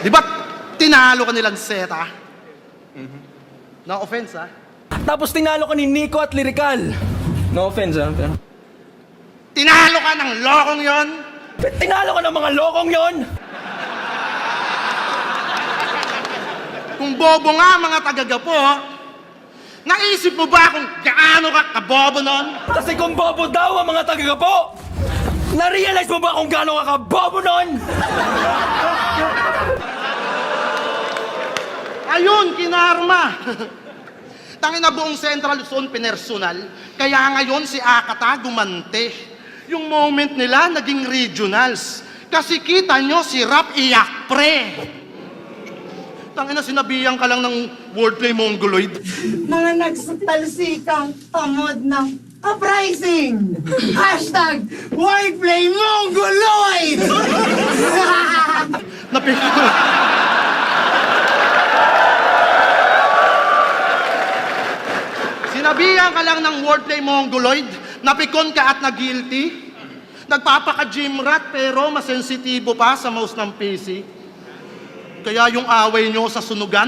Di ba tinalo ka nilang Seta? No offense, ha? Tapos tinalo ka ni Nico at Lyrical. No offense, ha? Pero... Tinalo ka ng lokong yon? Tinalo ka ng mga lokong yon! Kung bobo nga mga taga-Gapo, naisip mo ba kung gaano ka kabobo nun? Kasi kung bobo daw ang mga taga-Gapo, na-realize mo ba kung gaano ka kabobo nun? Ayun, kinarma. Tangin na buong Central Luzon pinersonal, kaya ngayon si Akata gumante. Yung moment nila naging regionals. Kasi kita nyo si Rap iyak pre. Tangina, sinabihan ka lang ng wordplay mongoloid. Mga nagsatalsikang tamod ng uprising! Hashtag wordplay mongoloid! Napikon. Sinabihan ka lang ng wordplay mongoloid, napikon ka at na-guilty. Nagpapaka-gym rat pero masensitibo pa sa mouse ng PC. Kaya yung away nyo sa sunugan,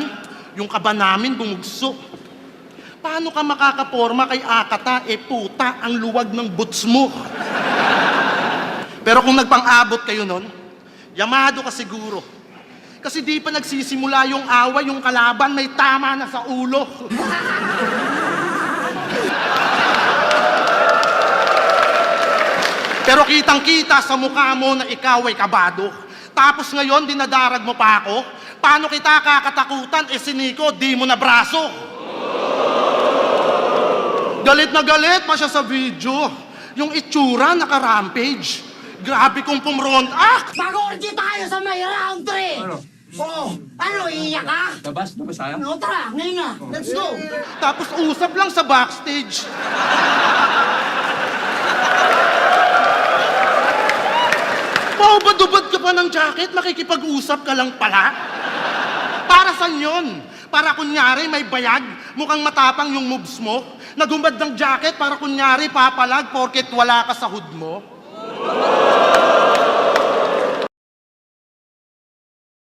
yung kaba namin bumugso. Paano ka makakaporma kay Akata? Puta, ang luwag ng boots mo. Pero kung nagpang-abot kayo nun, yamado ka siguro. Kasi di pa nagsisimula yung away, yung kalaban may tama na sa ulo. Pero kitang-kita sa mukha mo na ikaw ay kabado. Tapos ngayon, dinadarag mo pa ako? Paano kita kakatakutan? Si Nico, di mo na braso. Galit na galit pa siya sa video. Yung itsura, naka-rampage. Grabe kong pumrond. Mag-orgy tayo sa may round 3! Ano? Oo. Ano, iiyak ka? Labas tayo? No, tara, ngayon na. Let's go! Tapos usap lang sa backstage. Maubad-ubad ka pa ng jacket, makikipag-usap ka lang pala. Para saan yun? Para kunyari may bayag, mukhang matapang yung moves mo. Nagumad ng jacket para kunyari papalag porket wala ka sa hood mo.